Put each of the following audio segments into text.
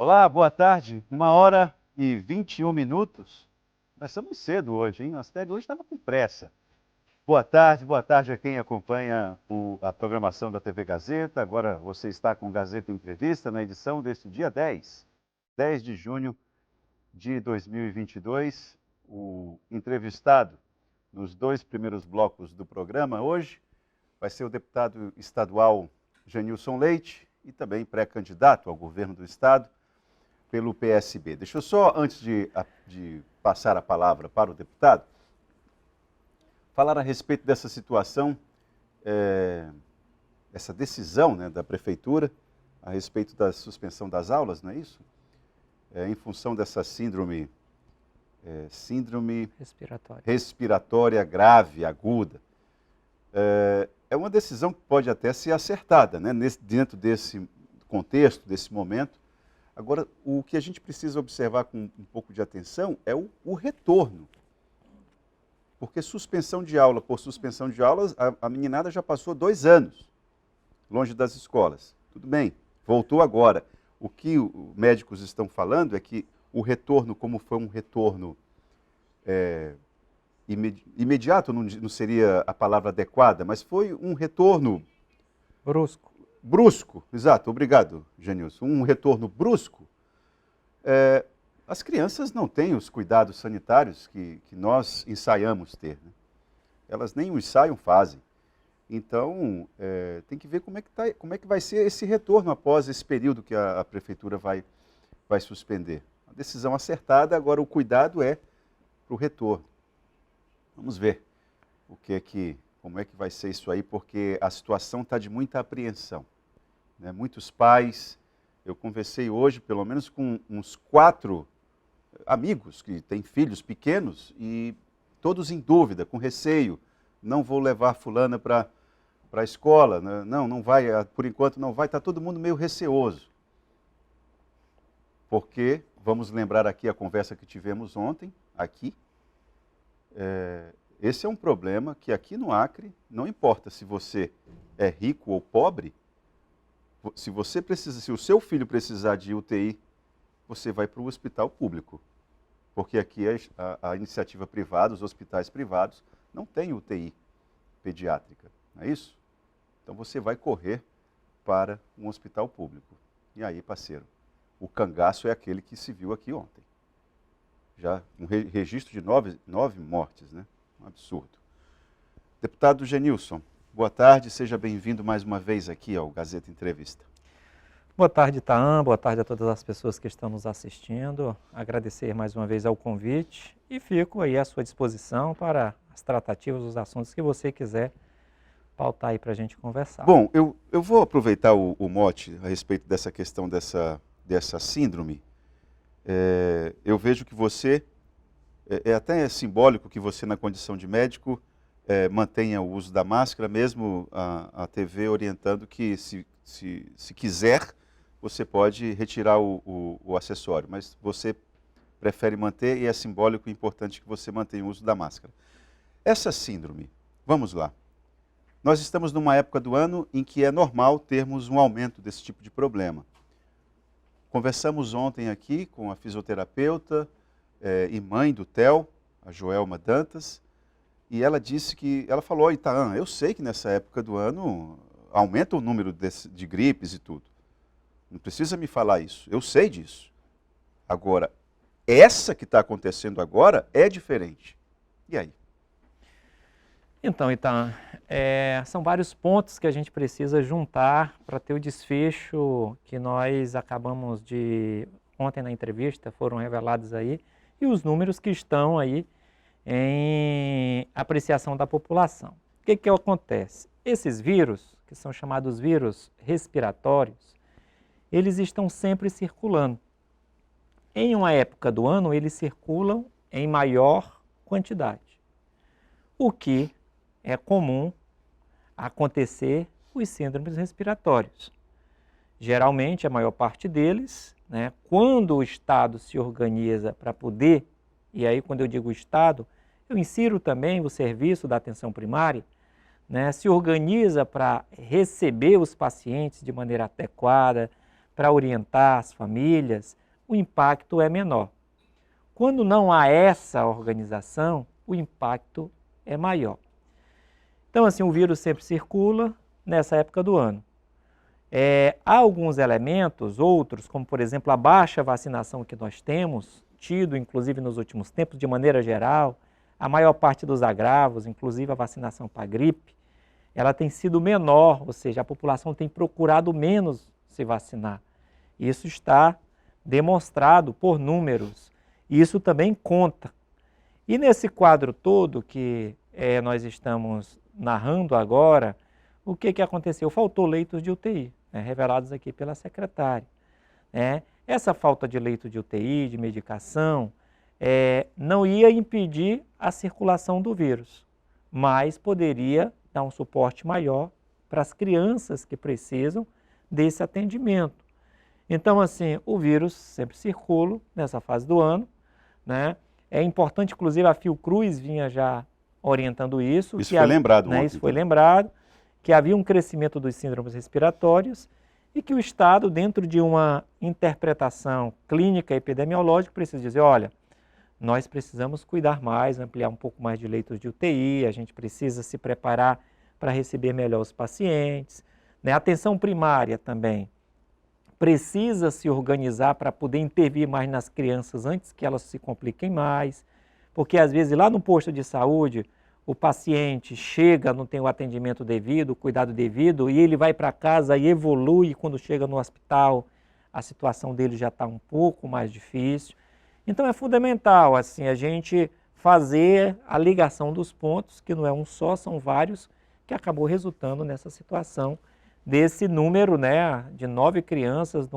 Olá, boa tarde. 1h21. Nós estamos cedo hoje, hein? Nossa tarde hoje estava com pressa. Boa tarde a quem acompanha a programação da TV Gazeta. Agora você está com Gazeta Entrevista na edição deste dia 10 de junho de 2022. O entrevistado nos 2 primeiros blocos do programa hoje vai ser o deputado estadual Genilson Leite e também pré-candidato ao governo do estado pelo PSB. Deixa eu só, antes de passar a palavra para o deputado, falar a respeito dessa situação, essa decisão, né, da prefeitura a respeito da suspensão das aulas, não é isso? Em função dessa síndrome respiratória grave, aguda. É uma decisão que pode até ser acertada, né, dentro desse contexto, desse momento. Agora, o que a gente precisa observar com um pouco de atenção é o retorno. Porque suspensão de aula por suspensão de aulas, a meninada já passou 2 anos longe das escolas. Tudo bem, voltou agora. O que os médicos estão falando é que o retorno, como foi um retorno imediato, não seria a palavra adequada, mas foi um retorno... Brusco, exato, obrigado, Genilson. Um retorno brusco. As crianças não têm os cuidados sanitários que nós ensaiamos ter, né? Elas nem o ensaio fazem. Então, tem que ver como é que vai ser esse retorno após esse período que a prefeitura vai suspender. A decisão acertada, agora o cuidado é para o retorno. Vamos ver como é que vai ser isso aí, porque a situação está de muita apreensão, né? Muitos pais, eu conversei hoje pelo menos com uns 4 amigos que têm filhos pequenos e todos em dúvida, com receio. Não vou levar fulana para a escola, né? Não vai, por enquanto não vai, está todo mundo meio receoso. Porque, vamos lembrar aqui a conversa que tivemos ontem, aqui, esse é um problema que aqui no Acre, não importa se você é rico ou pobre, se o seu filho precisar de UTI, você vai para o hospital público. Porque aqui a iniciativa privada, os hospitais privados, não têm UTI pediátrica, não é isso? Então você vai correr para um hospital público. E aí, parceiro, o cangaço é aquele que se viu aqui ontem. Já um registro de 9 mortes, né? Um absurdo. Deputado Genilson, boa tarde, seja bem-vindo mais uma vez aqui ao Gazeta Entrevista. Boa tarde, Itaã, boa tarde a todas as pessoas que estão nos assistindo. Agradecer mais uma vez ao convite e fico aí à sua disposição para as tratativas, os assuntos que você quiser pautar aí para a gente conversar. Bom, eu vou aproveitar o mote a respeito dessa questão dessa síndrome. Eu vejo que você, até simbólico que você, na condição de médico, mantenha o uso da máscara, mesmo a TV orientando que se quiser, você pode retirar o acessório, mas você prefere manter e é simbólico e importante que você mantenha o uso da máscara. Essa síndrome, vamos lá. Nós estamos numa época do ano em que é normal termos um aumento desse tipo de problema. Conversamos ontem aqui com a fisioterapeuta e mãe do Theo, a Joelma Dantas, e ela disse ela falou, Itaã, eu sei que nessa época do ano aumenta o número de gripes e tudo. Não precisa me falar isso, eu sei disso. Agora, essa que está acontecendo agora é diferente. E aí? Então, Itaã, são vários pontos que a gente precisa juntar para ter o desfecho que nós acabamos de... Ontem na entrevista foram revelados aí, e os números que estão aí em apreciação da população. O que acontece? Esses vírus, que são chamados vírus respiratórios, eles estão sempre circulando. Em uma época do ano, eles circulam em maior quantidade, o que é comum acontecer os síndromes respiratórios. Geralmente, a maior parte deles, né, quando o Estado se organiza para poder, e aí quando eu digo Estado, eu insiro também o serviço da atenção primária, né, se organiza para receber os pacientes de maneira adequada, para orientar as famílias, o impacto é menor. Quando não há essa organização, o impacto é maior. Então, assim, o vírus sempre circula nessa época do ano. Há alguns elementos, outros, como por exemplo a baixa vacinação que nós temos tido, inclusive nos últimos tempos, de maneira geral, a maior parte dos agravos, inclusive a vacinação para a gripe, ela tem sido menor, ou seja, a população tem procurado menos se vacinar. Isso está demonstrado por números, e isso também conta. E nesse quadro todo que nós estamos narrando agora, o que aconteceu? Faltou leitos de UTI, revelados aqui pela secretária. Essa falta de leito de UTI, de medicação, não ia impedir a circulação do vírus, mas poderia dar um suporte maior para as crianças que precisam desse atendimento. Então, assim, o vírus sempre circula nessa fase do ano, né? É importante, inclusive, a Fiocruz vinha já orientando isso. Isso foi lembrado ontem. Isso foi lembrado, que havia um crescimento dos síndromes respiratórios e que o Estado, dentro de uma interpretação clínica e epidemiológica, precisa dizer, olha, nós precisamos cuidar mais, ampliar um pouco mais de leitos de UTI, a gente precisa se preparar para receber melhor os pacientes. A atenção primária também precisa se organizar para poder intervir mais nas crianças antes que elas se compliquem mais, porque às vezes lá no posto de saúde o paciente chega, não tem o atendimento devido, o cuidado devido, e ele vai para casa e evolui, quando chega no hospital a situação dele já está um pouco mais difícil. Então é fundamental assim, a gente fazer a ligação dos pontos, que não é um só, são vários, que acabou resultando nessa situação desse número, de 9 crianças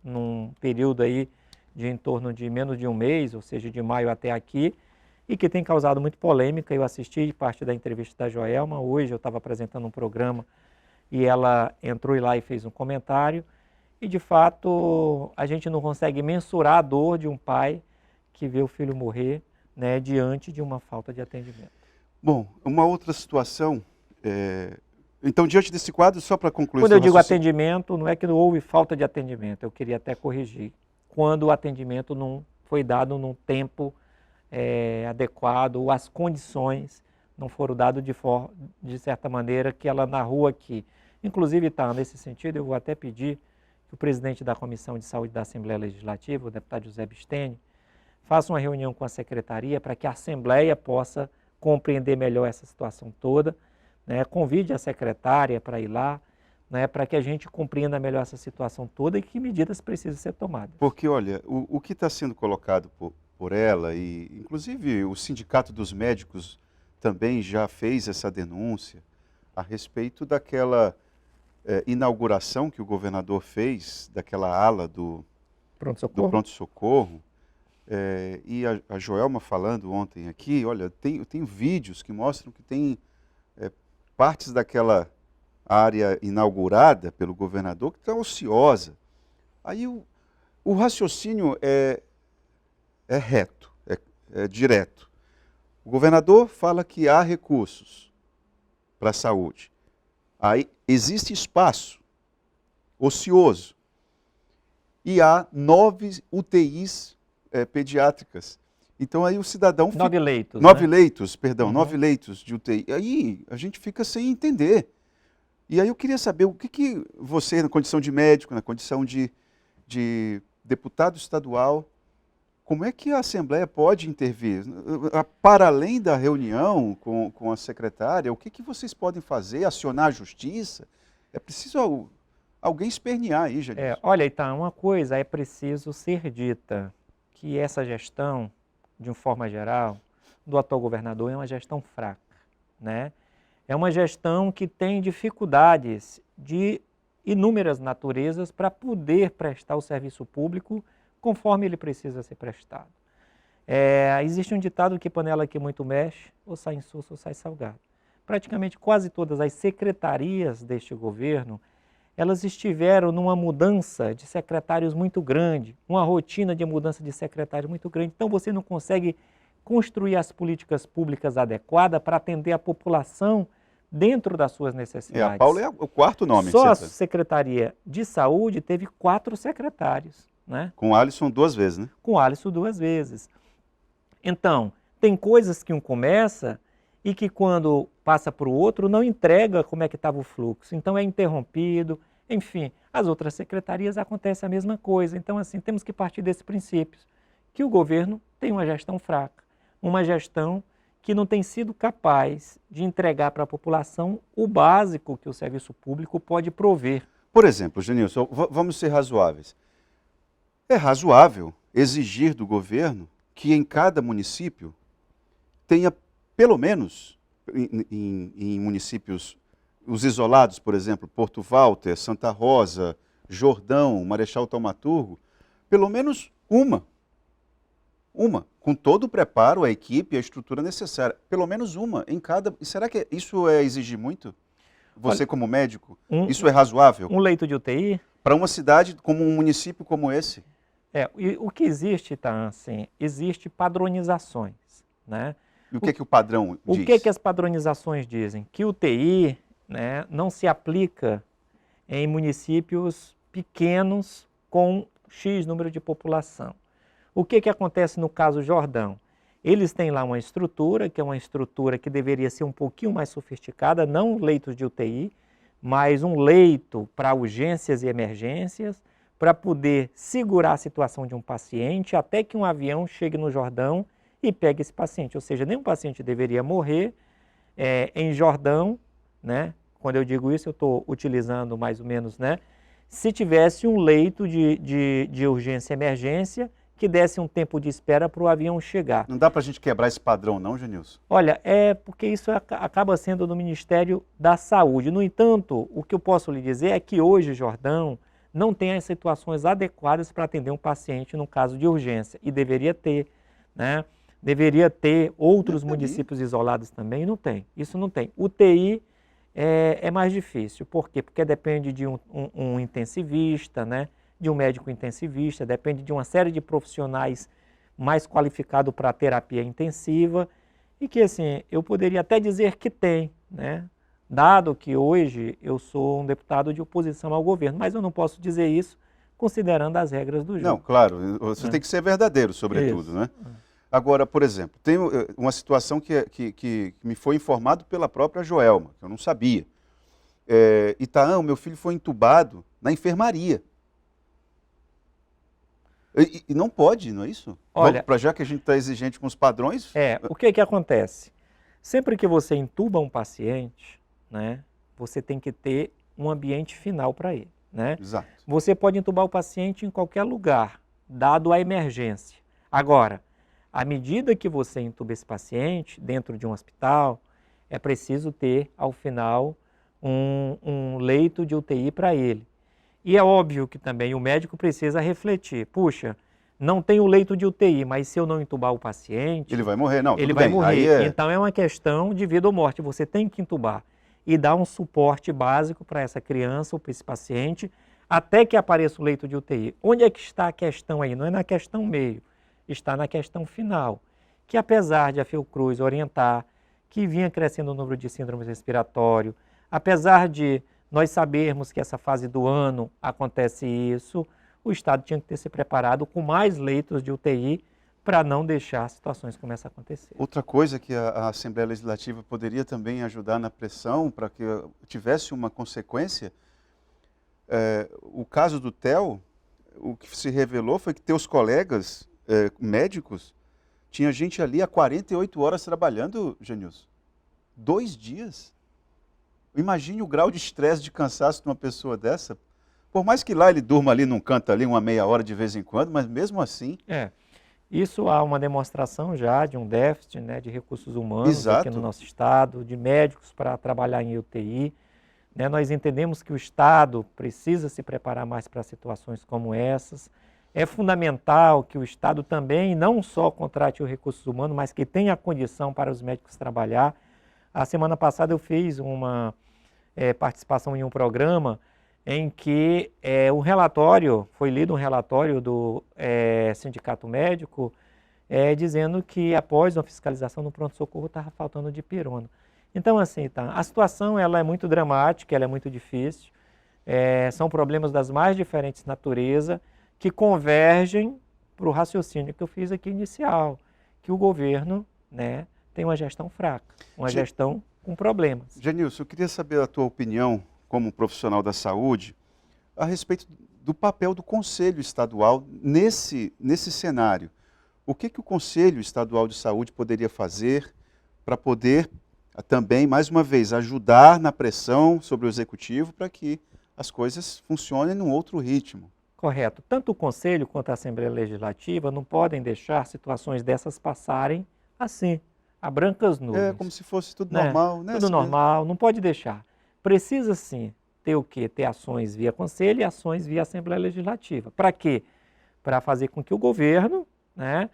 num período aí de em torno de menos de um mês, ou seja, de maio até aqui, e que tem causado muito polêmica. Eu assisti parte da entrevista da Joelma, hoje eu estava apresentando um programa e ela entrou lá e fez um comentário, e de fato a gente não consegue mensurar a dor de um pai que vê o filho morrer, diante de uma falta de atendimento. Bom, uma outra situação, então diante desse quadro, só para concluir... Quando eu digo atendimento, não é que não houve falta de atendimento, eu queria até corrigir, quando o atendimento não foi dado num tempo adequado, ou as condições não foram dadas de certa maneira que ela narrou aqui. Inclusive, nesse sentido, eu vou até pedir que o presidente da Comissão de Saúde da Assembleia Legislativa, o deputado José Bisteni, faça uma reunião com a secretaria para que a Assembleia possa compreender melhor essa situação toda, convide a secretária para ir lá, para que a gente compreenda melhor essa situação toda e que medidas precisam ser tomadas. Porque, olha, o que está sendo colocado por ela, e inclusive o Sindicato dos Médicos também já fez essa denúncia a respeito daquela inauguração que o governador fez, daquela ala do pronto-socorro. E a Joelma falando ontem aqui, olha, eu tenho vídeos que mostram que tem partes daquela área inaugurada pelo governador que está ociosa. Aí o raciocínio é reto, é direto. O governador fala que há recursos para a saúde. Aí existe espaço ocioso. E há 9 UTIs pediátricas. Então aí o cidadão... 9 leitos. 9 leitos, perdão, Uhum. 9 leitos de UTI. Aí a gente fica sem entender. E aí eu queria saber o que você, na condição de médico, na condição de deputado estadual, como é que a Assembleia pode intervir? Para além da reunião com a secretária, o que vocês podem fazer? Acionar a justiça? É preciso alguém espernear aí, Jadilson. Olha, então, uma coisa é preciso ser dita, que essa gestão, de uma forma geral, do atual governador é uma gestão fraca, É uma gestão que tem dificuldades de inúmeras naturezas para poder prestar o serviço público conforme ele precisa ser prestado. Existe um ditado que panela que muito mexe, ou sai insosso ou sai salgado. Praticamente quase todas as secretarias deste governo, elas estiveram numa mudança de secretários muito grande, uma rotina de mudança de secretários muito grande. Então você não consegue construir as políticas públicas adequadas para atender a população dentro das suas A necessidades. Paula é o quarto nome. Só a que você tá. Secretaria de Saúde teve 4 secretários, né? Com o Alisson 2 vezes, né? Com o Alisson 2 vezes. Então, tem coisas que um começa e que quando passa para o outro não entrega como é que estava o fluxo. Então é interrompido, enfim. As outras secretarias acontece a mesma coisa. Então, assim, temos que partir desse princípio, que o governo tem uma gestão fraca, uma gestão que não tem sido capaz de entregar para a população o básico que o serviço público pode prover. Por exemplo, Genilson, vamos ser razoáveis. É razoável exigir do governo que em cada município tenha, pelo menos, em municípios, os isolados, por exemplo, Porto Walter, Santa Rosa, Jordão, Marechal Thaumaturgo, pelo menos uma, com todo o preparo, a equipe, a estrutura necessária, pelo menos uma em cada. E será que isso é exigir muito? Você, como médico, isso é razoável? Um leito de UTI? Para uma cidade como um município como esse? E o que existe, tá, assim, existe padronizações, né? E o que o padrão diz? O que as padronizações dizem? Que o UTI, né, não se aplica em municípios pequenos com X número de população. O que acontece no caso Jordão? Eles têm lá uma estrutura, que é uma estrutura que deveria ser um pouquinho mais sofisticada, não leitos de UTI, mas um leito para urgências e emergências, para poder segurar a situação de um paciente até que um avião chegue no Jordão e pegue esse paciente. Ou seja, nenhum paciente deveria morrer em Jordão, né? Quando eu digo isso, eu estou utilizando mais ou menos, né? Se tivesse um leito de urgência e emergência que desse um tempo de espera para o avião chegar. Não dá para a gente quebrar esse padrão não, Genilson? Olha, porque isso acaba sendo do Ministério da Saúde. No entanto, o que eu posso lhe dizer é que hoje, Jordão, não tem as situações adequadas para atender um paciente no caso de urgência. E deveria ter, né? Deveria ter outros municípios isolados também, e não tem. Isso não tem. UTI é mais difícil. Por quê? Porque depende de um intensivista, né? De um médico intensivista, depende de uma série de profissionais mais qualificados para terapia intensiva e que, assim, eu poderia até dizer que tem, né? Dado que hoje eu sou um deputado de oposição ao governo, mas eu não posso dizer isso considerando as regras do jogo. Não, claro, você tem que ser verdadeiro, sobretudo, Isso. né? Agora, por exemplo, tem uma situação que me foi informado pela própria Joelma, que eu não sabia. Itaã, o meu filho foi entubado na enfermaria. E não pode, não é isso? Olha, já que a gente está exigente com os padrões... O que acontece? Sempre que você entuba um paciente, né, você tem que ter um ambiente final para ele, né? Exato. Você pode entubar o paciente em qualquer lugar, dado a emergência. Agora, à medida que você entuba esse paciente dentro de um hospital, é preciso ter, ao final, um leito de UTI para ele. E é óbvio que também o médico precisa refletir. Puxa, não tem o leito de UTI, mas se eu não entubar o paciente... Ele vai morrer, não, ele tudo vai bem. morrer. Então é uma questão de vida ou morte. Você tem que entubar e dar um suporte básico para essa criança ou para esse paciente até que apareça o leito de UTI. Onde é que está a questão aí? Não é na questão meio, está na questão final. Que apesar de a Fiocruz orientar que vinha crescendo o número de síndromes respiratórias, apesar de nós sabermos que essa fase do ano acontece isso, o Estado tinha que ter se preparado com mais leitos de UTI para não deixar situações como essa acontecer. Outra coisa que a Assembleia Legislativa poderia também ajudar na pressão para que tivesse uma consequência, o caso do Theo, o que se revelou foi que teus colegas médicos, tinha gente ali há 48 horas trabalhando, Genilson. 2 dias. Imagine o grau de estresse, de cansaço de uma pessoa dessa. Por mais que lá ele durma ali num canto ali, uma meia hora de vez em quando, mas mesmo assim... Isso há uma demonstração já de um déficit, né, de recursos humanos Exato. Aqui no nosso Estado, de médicos para trabalhar em UTI. Né? Nós entendemos que o Estado precisa se preparar mais para situações como essas. É fundamental que o Estado também não só contrate os recursos humanos, mas que tenha a condição para os médicos trabalhar. A semana passada eu fiz uma participação em um programa em que foi lido um relatório do Sindicato Médico dizendo que após uma fiscalização no pronto-socorro estava faltando dipirona. Então, assim, tá, a situação ela é muito dramática, ela é muito difícil, são problemas das mais diferentes naturezas que convergem para o raciocínio que eu fiz aqui inicial, que o governo, né, tem uma gestão fraca, uma gestão com problemas. Genilson, eu queria saber a tua opinião como profissional da saúde a respeito do papel do Conselho Estadual nesse cenário. O que o Conselho Estadual de Saúde poderia fazer para poder também, mais uma vez, ajudar na pressão sobre o Executivo para que as coisas funcionem num outro ritmo? Correto. Tanto o Conselho quanto a Assembleia Legislativa não podem deixar situações dessas passarem assim, a brancas nuvens. É como se fosse tudo normal, né? Tudo normal, não pode deixar. Precisa sim ter o quê? Ter ações via Conselho e ações via Assembleia Legislativa. Para quê? Para fazer com que o governo, né,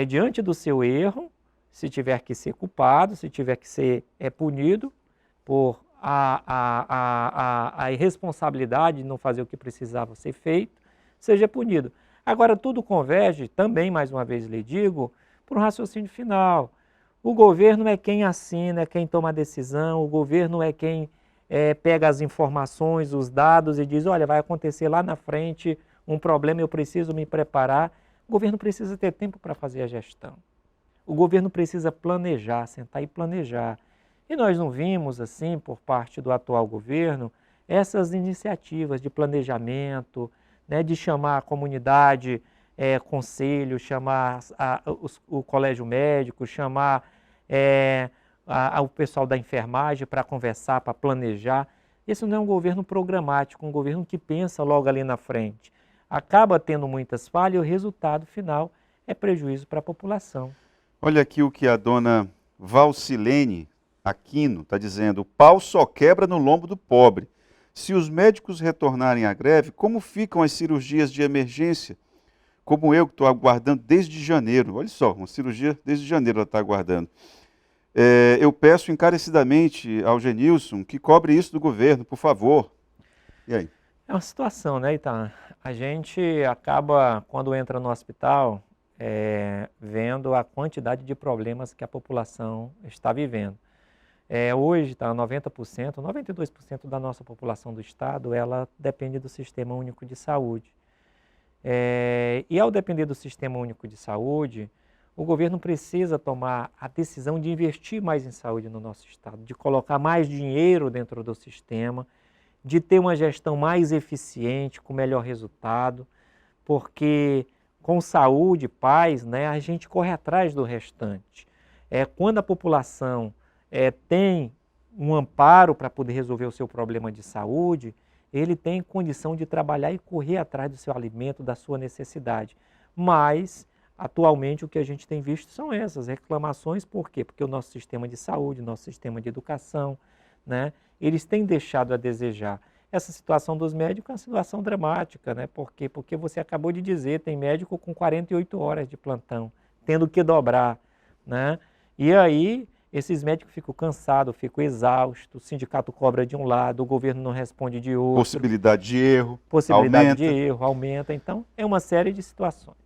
diante do seu erro, se tiver que ser culpado, se tiver que ser punido por a irresponsabilidade de não fazer o que precisava ser feito, seja punido. Agora, tudo converge, também, mais uma vez lhe digo, para um raciocínio final. O governo é quem assina, é quem toma a decisão, o governo é quem pega as informações, os dados e diz, olha, vai acontecer lá na frente um problema, eu preciso me preparar. O governo precisa ter tempo para fazer a gestão. O governo precisa planejar, sentar e planejar. E nós não vimos, assim, por parte do atual governo, essas iniciativas de planejamento, né, de chamar a comunidade, conselho, chamar o colégio médico, chamar o pessoal da enfermagem para conversar, para planejar. Esse não é um governo programático, um governo que pensa logo ali na frente. Acaba tendo muitas falhas e o resultado final é prejuízo para a população. Olha aqui o que a dona Valcilene Aquino está dizendo: o pau só quebra no lombo do pobre. Se os médicos retornarem à greve, como ficam as cirurgias de emergência? Como eu, que estou aguardando desde janeiro. Olha só, uma cirurgia desde janeiro ela está aguardando. Eu peço encarecidamente ao Genilson que cobre isso do governo, por favor. E aí? É uma situação, né, Itan? A gente acaba, quando entra no hospital, vendo a quantidade de problemas que a população está vivendo. Hoje, 90%, 92% da nossa população do estado, ela depende do Sistema Único de Saúde. E ao depender do Sistema Único de Saúde, o governo precisa tomar a decisão de investir mais em saúde no nosso estado, de colocar mais dinheiro dentro do sistema, de ter uma gestão mais eficiente, com melhor resultado, porque com saúde, paz, né, a gente corre atrás do restante. Quando a população tem um amparo para poder resolver o seu problema de saúde, ele tem condição de trabalhar e correr atrás do seu alimento, da sua necessidade. Mas, atualmente, o que a gente tem visto são essas reclamações. Por quê? Porque o nosso sistema de saúde, o nosso sistema de educação, né, eles têm deixado a desejar. Essa situação dos médicos é uma situação dramática, né? Por quê? Porque você acabou de dizer, tem médico com 48 horas de plantão, tendo que dobrar, né? E aí, esses médicos ficam cansados, ficam exaustos, o sindicato cobra de um lado, o governo não responde de outro. Possibilidade de erro aumenta. Então, é uma série de situações.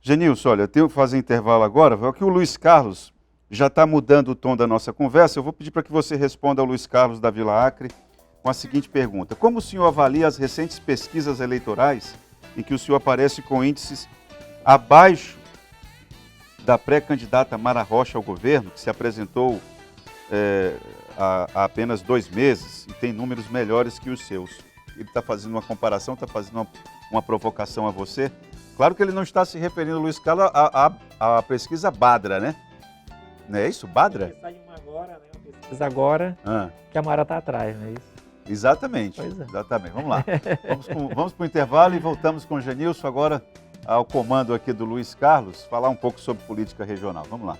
Genilson, olha, eu tenho que fazer intervalo agora, porque o Luiz Carlos já está mudando o tom da nossa conversa. Eu vou pedir para que você responda ao Luiz Carlos da Vila Acre com a seguinte pergunta: como o senhor avalia as recentes pesquisas eleitorais em que o senhor aparece com índices abaixo da pré-candidata Mara Rocha ao governo, que se apresentou há apenas 2 meses e tem números melhores que os seus? Ele está fazendo uma comparação, está fazendo uma provocação a você. Claro que ele não está se referindo, Luiz Carlos, à pesquisa Badra, né? Não é isso? Badra? Saiu uma agora, né? Uma pesquisa agora, que a Mara está atrás, não é isso? Exatamente. Pois é. Exatamente. Vamos lá. Vamos para o intervalo e voltamos com o Genilson agora ao comando aqui do Luiz Carlos, falar um pouco sobre política regional. Vamos lá.